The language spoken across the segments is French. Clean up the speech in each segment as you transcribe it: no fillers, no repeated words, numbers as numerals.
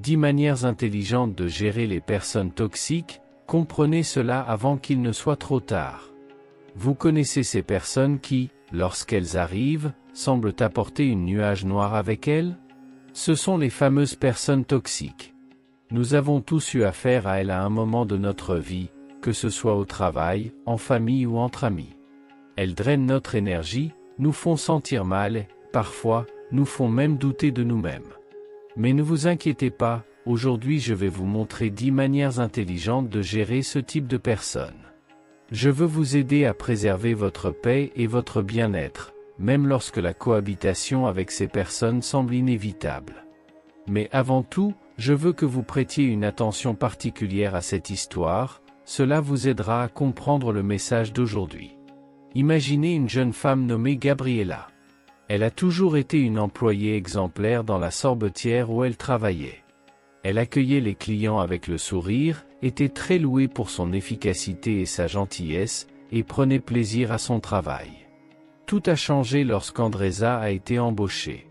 10 manières intelligentes de gérer les personnes toxiques, comprenez cela avant qu'il ne soit trop tard. Vous connaissez ces personnes qui, lorsqu'elles arrivent, semblent apporter une nuage noire avec elles? Ce sont les fameuses personnes toxiques. Nous avons tous eu affaire à elles à un moment de notre vie, que ce soit au travail, en famille ou entre amis. Elles drainent notre énergie, nous font sentir mal et, parfois, nous font même douter de nous-mêmes. Mais ne vous inquiétez pas, aujourd'hui je vais vous montrer 10 manières intelligentes de gérer ce type de personnes. Je veux vous aider à préserver votre paix et votre bien-être, même lorsque la cohabitation avec ces personnes semble inévitable. Mais avant tout, je veux que vous prêtiez une attention particulière à cette histoire, cela vous aidera à comprendre le message d'aujourd'hui. Imaginez une jeune femme nommée Gabriela. Elle a toujours été une employée exemplaire dans la sorbetière où elle travaillait. Elle accueillait les clients avec le sourire, était très louée pour son efficacité et sa gentillesse, et prenait plaisir à son travail. Tout a changé lorsqu'Andresa a été embauchée.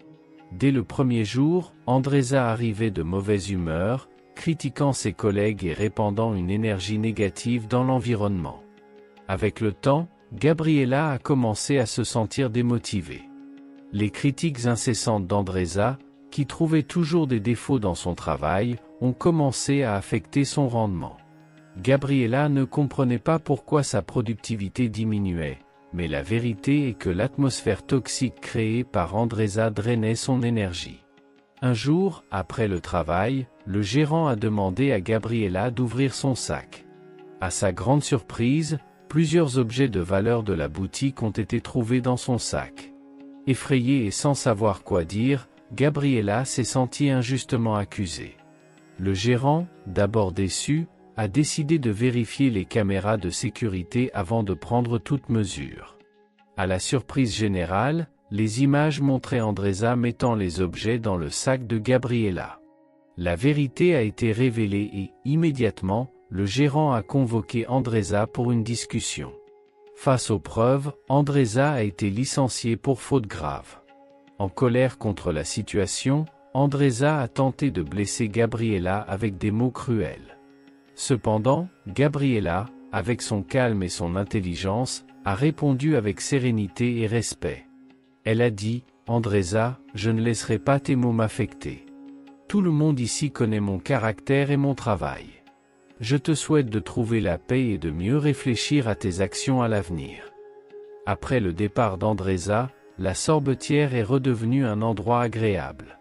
Dès le premier jour, Andresa arrivait de mauvaise humeur, critiquant ses collègues et répandant une énergie négative dans l'environnement. Avec le temps, Gabriela a commencé à se sentir démotivée. Les critiques incessantes d'Andresa, qui trouvait toujours des défauts dans son travail, ont commencé à affecter son rendement. Gabriela ne comprenait pas pourquoi sa productivité diminuait, mais la vérité est que l'atmosphère toxique créée par Andresa drainait son énergie. Un jour, après le travail, le gérant a demandé à Gabriela d'ouvrir son sac. À sa grande surprise, plusieurs objets de valeur de la boutique ont été trouvés dans son sac. Effrayée et sans savoir quoi dire, Gabriela s'est sentie injustement accusée. Le gérant, d'abord déçu, a décidé de vérifier les caméras de sécurité avant de prendre toute mesure. À la surprise générale, les images montraient Andresa mettant les objets dans le sac de Gabriela. La vérité a été révélée et, immédiatement, le gérant a convoqué Andresa pour une discussion. Face aux preuves, Andresa a été licenciée pour faute grave. En colère contre la situation, Andresa a tenté de blesser Gabriela avec des mots cruels. Cependant, Gabriela, avec son calme et son intelligence, a répondu avec sérénité et respect. Elle a dit, « Andresa, je ne laisserai pas tes mots m'affecter. Tout le monde ici connaît mon caractère et mon travail. Je te souhaite de trouver la paix et de mieux réfléchir à tes actions à l'avenir. » Après le départ d'Andresa, la sorbetière est redevenue un endroit agréable.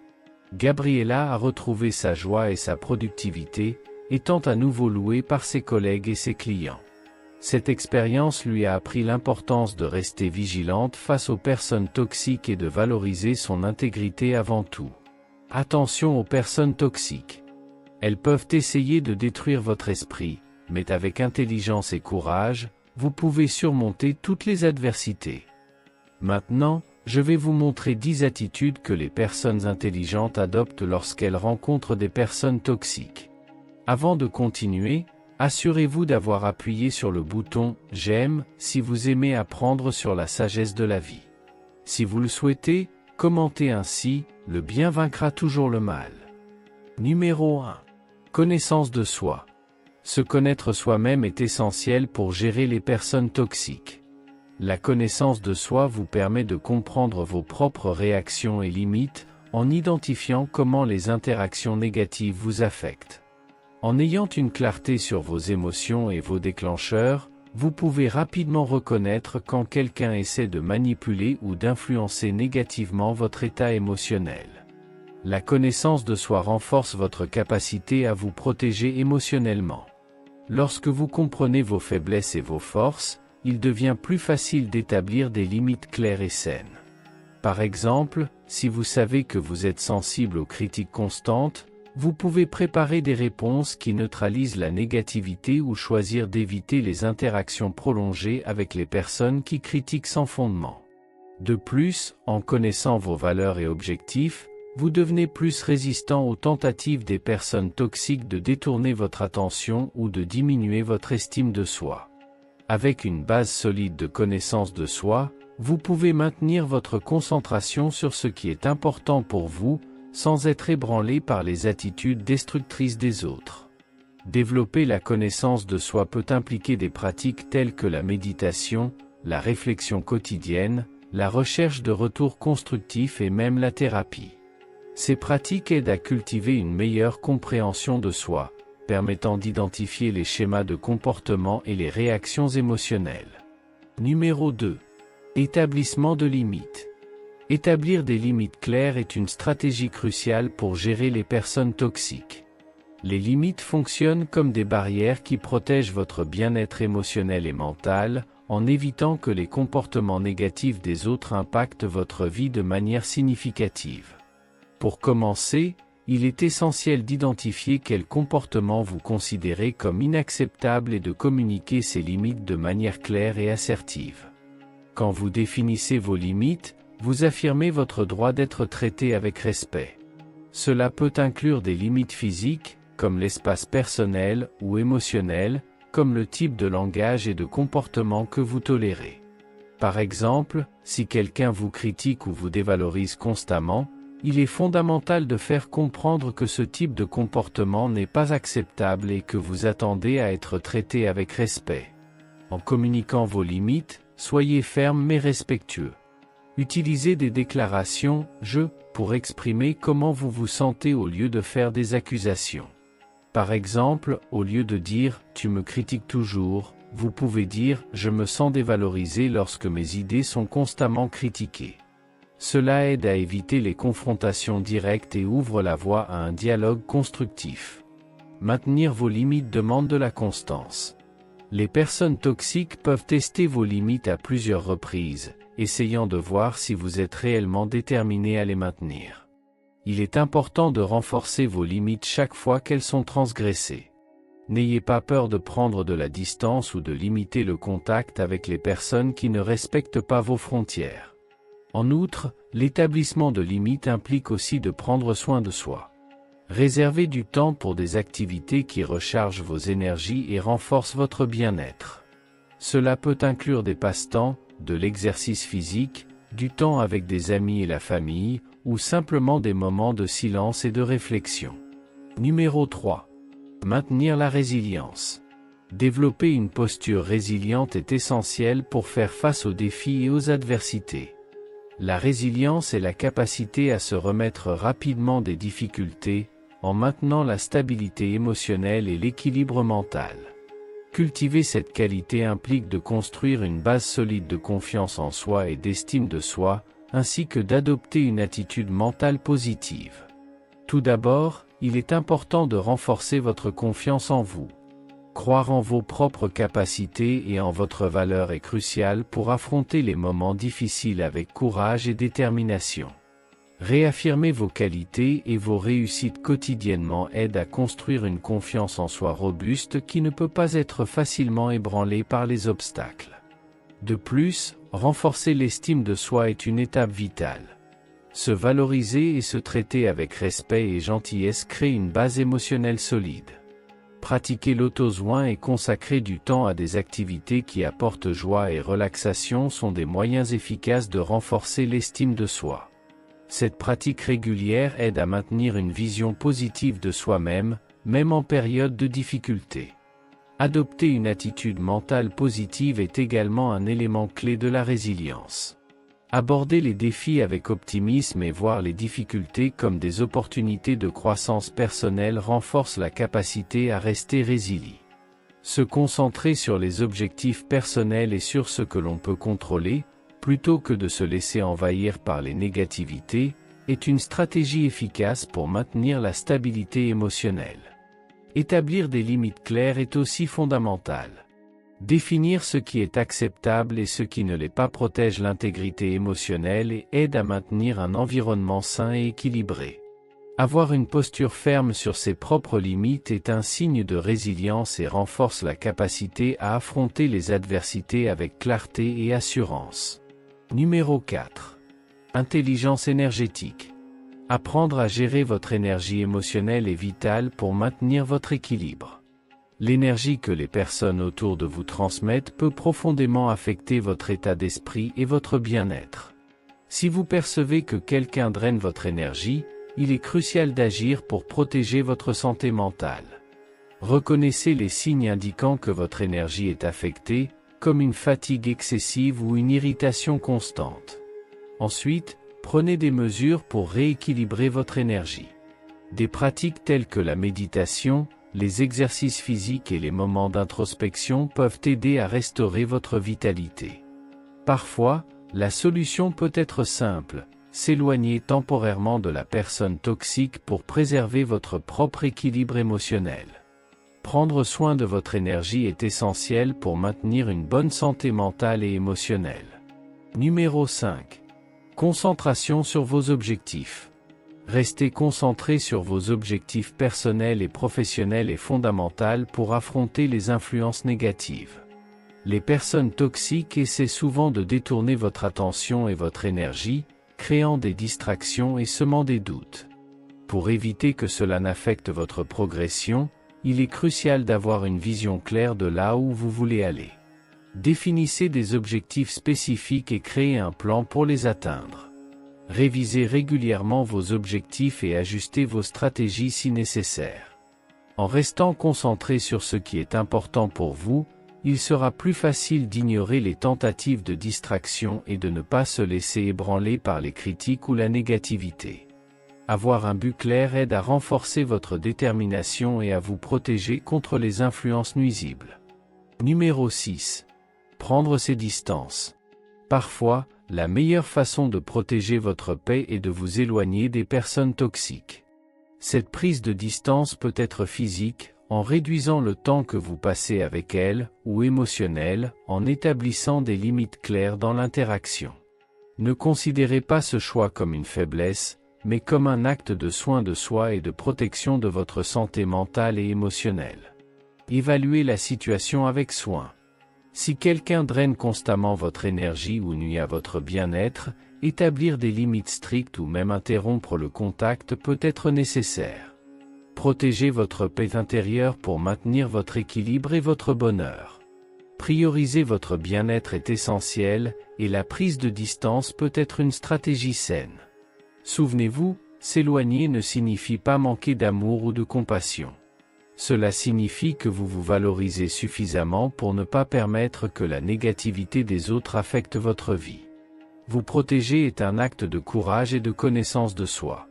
Gabriela a retrouvé sa joie et sa productivité, étant à nouveau louée par ses collègues et ses clients. Cette expérience lui a appris l'importance de rester vigilante face aux personnes toxiques et de valoriser son intégrité avant tout. Attention aux personnes toxiques. Elles peuvent essayer de détruire votre esprit, mais avec intelligence et courage, vous pouvez surmonter toutes les adversités. Maintenant, je vais vous montrer 10 attitudes que les personnes intelligentes adoptent lorsqu'elles rencontrent des personnes toxiques. Avant de continuer, assurez-vous d'avoir appuyé sur le bouton « J'aime » si vous aimez apprendre sur la sagesse de la vie. Si vous le souhaitez, commentez ainsi « Le bien vaincra toujours le mal ». Numéro 1. Connaissance de soi. Se connaître soi-même est essentiel pour gérer les personnes toxiques. La connaissance de soi vous permet de comprendre vos propres réactions et limites, en identifiant comment les interactions négatives vous affectent. En ayant une clarté sur vos émotions et vos déclencheurs, vous pouvez rapidement reconnaître quand quelqu'un essaie de manipuler ou d'influencer négativement votre état émotionnel. La connaissance de soi renforce votre capacité à vous protéger émotionnellement. Lorsque vous comprenez vos faiblesses et vos forces, il devient plus facile d'établir des limites claires et saines. Par exemple, si vous savez que vous êtes sensible aux critiques constantes, vous pouvez préparer des réponses qui neutralisent la négativité ou choisir d'éviter les interactions prolongées avec les personnes qui critiquent sans fondement. De plus, en connaissant vos valeurs et objectifs, vous devenez plus résistant aux tentatives des personnes toxiques de détourner votre attention ou de diminuer votre estime de soi. Avec une base solide de connaissance de soi, vous pouvez maintenir votre concentration sur ce qui est important pour vous, sans être ébranlé par les attitudes destructrices des autres. Développer la connaissance de soi peut impliquer des pratiques telles que la méditation, la réflexion quotidienne, la recherche de retours constructifs et même la thérapie. Ces pratiques aident à cultiver une meilleure compréhension de soi, permettant d'identifier les schémas de comportement et les réactions émotionnelles. Numéro 2. Établissement de limites. Établir des limites claires est une stratégie cruciale pour gérer les personnes toxiques. Les limites fonctionnent comme des barrières qui protègent votre bien-être émotionnel et mental, en évitant que les comportements négatifs des autres impactent votre vie de manière significative. Pour commencer, il est essentiel d'identifier quels comportements vous considérez comme inacceptables et de communiquer ces limites de manière claire et assertive. Quand vous définissez vos limites, vous affirmez votre droit d'être traité avec respect. Cela peut inclure des limites physiques, comme l'espace personnel ou émotionnel, comme le type de langage et de comportement que vous tolérez. Par exemple, si quelqu'un vous critique ou vous dévalorise constamment, il est fondamental de faire comprendre que ce type de comportement n'est pas acceptable et que vous attendez à être traité avec respect. En communiquant vos limites, soyez ferme mais respectueux. Utilisez des déclarations « je » pour exprimer comment vous vous sentez au lieu de faire des accusations. Par exemple, au lieu de dire « tu me critiques toujours », vous pouvez dire « je me sens dévalorisé lorsque mes idées sont constamment critiquées ». Cela aide à éviter les confrontations directes et ouvre la voie à un dialogue constructif. Maintenir vos limites demande de la constance. Les personnes toxiques peuvent tester vos limites à plusieurs reprises, essayant de voir si vous êtes réellement déterminé à les maintenir. Il est important de renforcer vos limites chaque fois qu'elles sont transgressées. N'ayez pas peur de prendre de la distance ou de limiter le contact avec les personnes qui ne respectent pas vos frontières. En outre, l'établissement de limites implique aussi de prendre soin de soi. Réservez du temps pour des activités qui rechargent vos énergies et renforcent votre bien-être. Cela peut inclure des passe-temps, de l'exercice physique, du temps avec des amis et la famille, ou simplement des moments de silence et de réflexion. Numéro 3. Maintenir la résilience. Développer une posture résiliente est essentiel pour faire face aux défis et aux adversités. La résilience est la capacité à se remettre rapidement des difficultés, en maintenant la stabilité émotionnelle et l'équilibre mental. Cultiver cette qualité implique de construire une base solide de confiance en soi et d'estime de soi, ainsi que d'adopter une attitude mentale positive. Tout d'abord, il est important de renforcer votre confiance en vous. Croire en vos propres capacités et en votre valeur est crucial pour affronter les moments difficiles avec courage et détermination. Réaffirmer vos qualités et vos réussites quotidiennement aide à construire une confiance en soi robuste qui ne peut pas être facilement ébranlée par les obstacles. De plus, renforcer l'estime de soi est une étape vitale. Se valoriser et se traiter avec respect et gentillesse crée une base émotionnelle solide. Pratiquer l'auto-soin et consacrer du temps à des activités qui apportent joie et relaxation sont des moyens efficaces de renforcer l'estime de soi. Cette pratique régulière aide à maintenir une vision positive de soi-même, même en période de difficulté. Adopter une attitude mentale positive est également un élément clé de la résilience. Aborder les défis avec optimisme et voir les difficultés comme des opportunités de croissance personnelle renforce la capacité à rester résilient. Se concentrer sur les objectifs personnels et sur ce que l'on peut contrôler, plutôt que de se laisser envahir par les négativités, est une stratégie efficace pour maintenir la stabilité émotionnelle. Établir des limites claires est aussi fondamental. Définir ce qui est acceptable et ce qui ne l'est pas protège l'intégrité émotionnelle et aide à maintenir un environnement sain et équilibré. Avoir une posture ferme sur ses propres limites est un signe de résilience et renforce la capacité à affronter les adversités avec clarté et assurance. Numéro 4. Intelligence énergétique. Apprendre à gérer votre énergie émotionnelle est vital pour maintenir votre équilibre. L'énergie que les personnes autour de vous transmettent peut profondément affecter votre état d'esprit et votre bien-être. Si vous percevez que quelqu'un draine votre énergie, il est crucial d'agir pour protéger votre santé mentale. Reconnaissez les signes indiquant que votre énergie est affectée, comme une fatigue excessive ou une irritation constante. Ensuite, prenez des mesures pour rééquilibrer votre énergie. Des pratiques telles que la méditation, les exercices physiques et les moments d'introspection peuvent aider à restaurer votre vitalité. Parfois, la solution peut être simple, s'éloigner temporairement de la personne toxique pour préserver votre propre équilibre émotionnel. Prendre soin de votre énergie est essentiel pour maintenir une bonne santé mentale et émotionnelle. Numéro 5. Concentration sur vos objectifs. Rester concentré sur vos objectifs personnels et professionnels est fondamental pour affronter les influences négatives. Les personnes toxiques essaient souvent de détourner votre attention et votre énergie, créant des distractions et semant des doutes. Pour éviter que cela n'affecte votre progression, il est crucial d'avoir une vision claire de là où vous voulez aller. Définissez des objectifs spécifiques et créez un plan pour les atteindre. Révisez régulièrement vos objectifs et ajustez vos stratégies si nécessaire. En restant concentré sur ce qui est important pour vous, il sera plus facile d'ignorer les tentatives de distraction et de ne pas se laisser ébranler par les critiques ou la négativité. Avoir un but clair aide à renforcer votre détermination et à vous protéger contre les influences nuisibles. Numéro 6. Prendre ses distances. Parfois, la meilleure façon de protéger votre paix est de vous éloigner des personnes toxiques. Cette prise de distance peut être physique, en réduisant le temps que vous passez avec elles, ou émotionnelle, en établissant des limites claires dans l'interaction. Ne considérez pas ce choix comme une faiblesse, mais comme un acte de soin de soi et de protection de votre santé mentale et émotionnelle. Évaluez la situation avec soin. Si quelqu'un draine constamment votre énergie ou nuit à votre bien-être, établir des limites strictes ou même interrompre le contact peut être nécessaire. Protégez votre paix intérieure pour maintenir votre équilibre et votre bonheur. Prioriser votre bien-être est essentiel, et la prise de distance peut être une stratégie saine. Souvenez-vous, s'éloigner ne signifie pas manquer d'amour ou de compassion. Cela signifie que vous vous valorisez suffisamment pour ne pas permettre que la négativité des autres affecte votre vie. Vous protéger est un acte de courage et de connaissance de soi.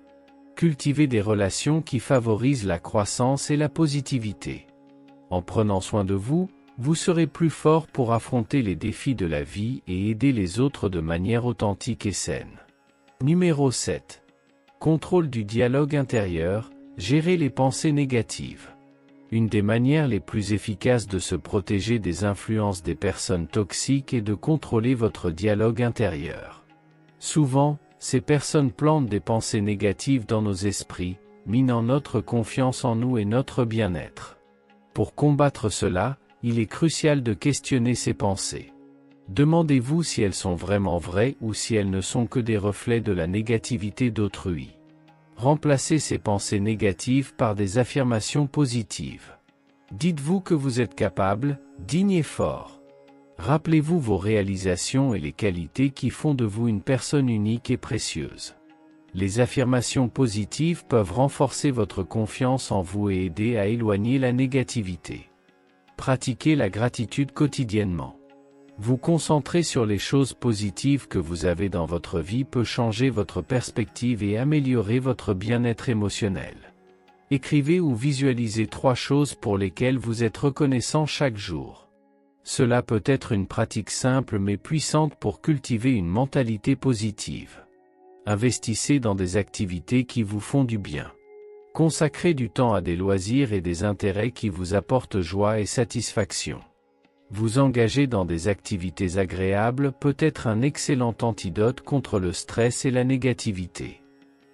Cultivez des relations qui favorisent la croissance et la positivité. En prenant soin de vous, vous serez plus fort pour affronter les défis de la vie et aider les autres de manière authentique et saine. Numéro 7. Contrôle du dialogue intérieur, gérer les pensées négatives. Une des manières les plus efficaces de se protéger des influences des personnes toxiques est de contrôler votre dialogue intérieur. Souvent, ces personnes plantent des pensées négatives dans nos esprits, minant notre confiance en nous et notre bien-être. Pour combattre cela, il est crucial de questionner ces pensées. Demandez-vous si elles sont vraiment vraies ou si elles ne sont que des reflets de la négativité d'autrui. Remplacez ces pensées négatives par des affirmations positives. Dites-vous que vous êtes capable, digne et fort. Rappelez-vous vos réalisations et les qualités qui font de vous une personne unique et précieuse. Les affirmations positives peuvent renforcer votre confiance en vous et aider à éloigner la négativité. Pratiquez la gratitude quotidiennement. Vous concentrer sur les choses positives que vous avez dans votre vie peut changer votre perspective et améliorer votre bien-être émotionnel. Écrivez ou visualisez 3 choses pour lesquelles vous êtes reconnaissant chaque jour. Cela peut être une pratique simple mais puissante pour cultiver une mentalité positive. Investissez dans des activités qui vous font du bien. Consacrez du temps à des loisirs et des intérêts qui vous apportent joie et satisfaction. Vous engager dans des activités agréables peut être un excellent antidote contre le stress et la négativité.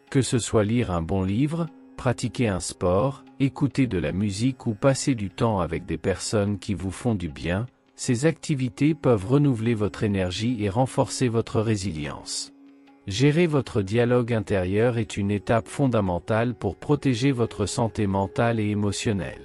Que ce soit lire un bon livre, pratiquer un sport, écouter de la musique ou passer du temps avec des personnes qui vous font du bien, ces activités peuvent renouveler votre énergie et renforcer votre résilience. Gérer votre dialogue intérieur est une étape fondamentale pour protéger votre santé mentale et émotionnelle.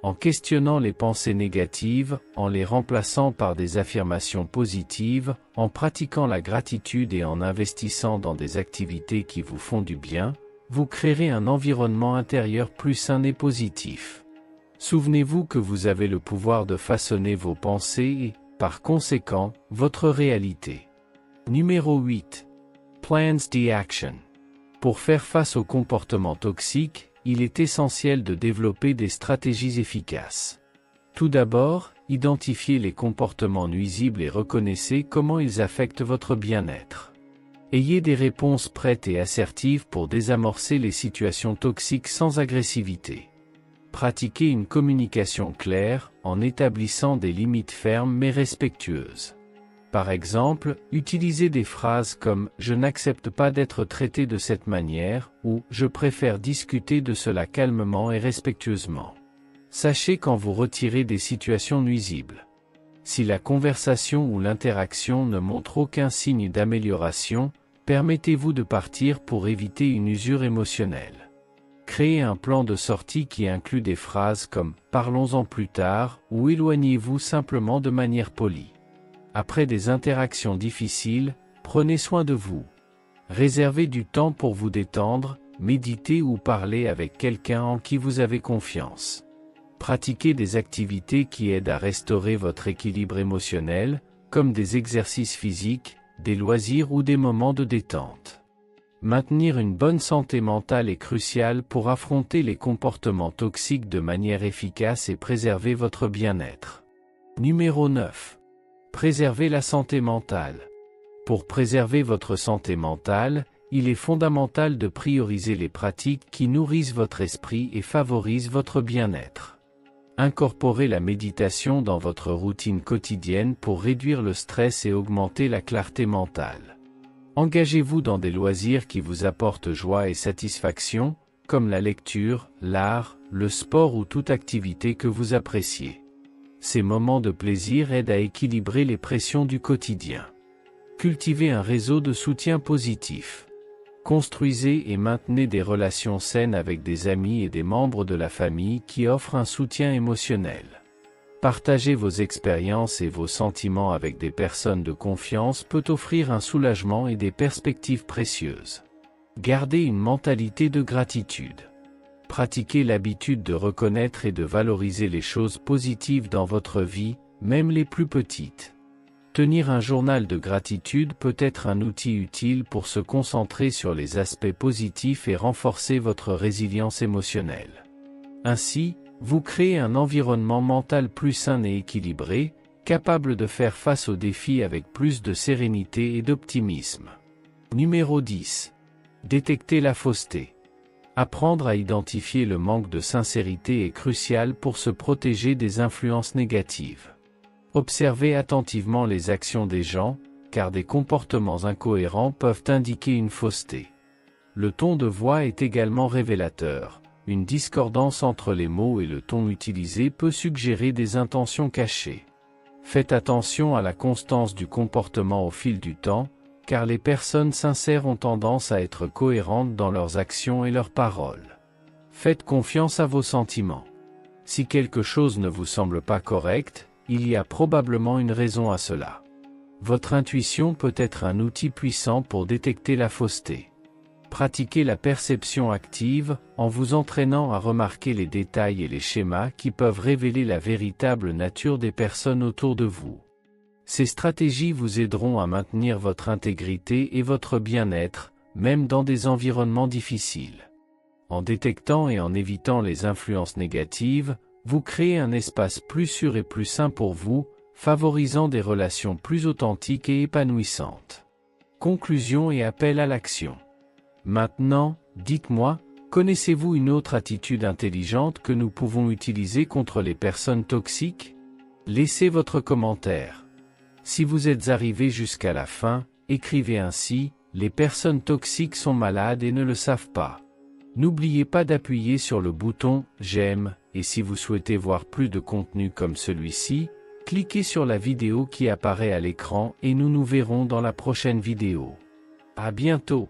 En questionnant les pensées négatives, en les remplaçant par des affirmations positives, en pratiquant la gratitude et en investissant dans des activités qui vous font du bien, vous créerez un environnement intérieur plus sain et positif. Souvenez-vous que vous avez le pouvoir de façonner vos pensées et, par conséquent, votre réalité. Numéro 8. Plans d'action. Pour faire face aux comportements toxiques, il est essentiel de développer des stratégies efficaces. Tout d'abord, identifiez les comportements nuisibles et reconnaissez comment ils affectent votre bien-être. Ayez des réponses prêtes et assertives pour désamorcer les situations toxiques sans agressivité. Pratiquez une communication claire, en établissant des limites fermes mais respectueuses. Par exemple, utilisez des phrases comme « Je n'accepte pas d'être traité de cette manière » ou « Je préfère discuter de cela calmement et respectueusement ». Sachez quand vous retirez des situations nuisibles. Si la conversation ou l'interaction ne montre aucun signe d'amélioration, permettez-vous de partir pour éviter une usure émotionnelle. Créez un plan de sortie qui inclut des phrases comme « Parlons-en plus tard » ou « Éloignez-vous simplement de manière polie ». Après des interactions difficiles, prenez soin de vous. Réservez du temps pour vous détendre, méditer ou parler avec quelqu'un en qui vous avez confiance. Pratiquez des activités qui aident à restaurer votre équilibre émotionnel, comme des exercices physiques, des loisirs ou des moments de détente. Maintenir une bonne santé mentale est crucial pour affronter les comportements toxiques de manière efficace et préserver votre bien-être. Numéro 9. Préservez la santé mentale. Pour préserver votre santé mentale, il est fondamental de prioriser les pratiques qui nourrissent votre esprit et favorisent votre bien-être. Incorporez la méditation dans votre routine quotidienne pour réduire le stress et augmenter la clarté mentale. Engagez-vous dans des loisirs qui vous apportent joie et satisfaction, comme la lecture, l'art, le sport ou toute activité que vous appréciez. Ces moments de plaisir aident à équilibrer les pressions du quotidien. Cultivez un réseau de soutien positif. Construisez et maintenez des relations saines avec des amis et des membres de la famille qui offrent un soutien émotionnel. Partager vos expériences et vos sentiments avec des personnes de confiance peut offrir un soulagement et des perspectives précieuses. Gardez une mentalité de gratitude. Pratiquez l'habitude de reconnaître et de valoriser les choses positives dans votre vie, même les plus petites. Tenir un journal de gratitude peut être un outil utile pour se concentrer sur les aspects positifs et renforcer votre résilience émotionnelle. Ainsi, vous créez un environnement mental plus sain et équilibré, capable de faire face aux défis avec plus de sérénité et d'optimisme. Numéro 10. Détecter la fausseté. Apprendre à identifier le manque de sincérité est crucial pour se protéger des influences négatives. Observez attentivement les actions des gens, car des comportements incohérents peuvent indiquer une fausseté. Le ton de voix est également révélateur. Une discordance entre les mots et le ton utilisé peut suggérer des intentions cachées. Faites attention à la constance du comportement au fil du temps, car les personnes sincères ont tendance à être cohérentes dans leurs actions et leurs paroles. Faites confiance à vos sentiments. Si quelque chose ne vous semble pas correct, il y a probablement une raison à cela. Votre intuition peut être un outil puissant pour détecter la fausseté. Pratiquez la perception active, en vous entraînant à remarquer les détails et les schémas qui peuvent révéler la véritable nature des personnes autour de vous. Ces stratégies vous aideront à maintenir votre intégrité et votre bien-être, même dans des environnements difficiles. En détectant et en évitant les influences négatives, vous créez un espace plus sûr et plus sain pour vous, favorisant des relations plus authentiques et épanouissantes. Conclusion et appel à l'action. Maintenant, dites-moi, connaissez-vous une autre attitude intelligente que nous pouvons utiliser contre les personnes toxiques? Laissez votre commentaire. Si vous êtes arrivé jusqu'à la fin, écrivez ainsi: les personnes toxiques sont malades et ne le savent pas. N'oubliez pas d'appuyer sur le bouton « J'aime » et si vous souhaitez voir plus de contenu comme celui-ci, cliquez sur la vidéo qui apparaît à l'écran et nous nous verrons dans la prochaine vidéo. À bientôt.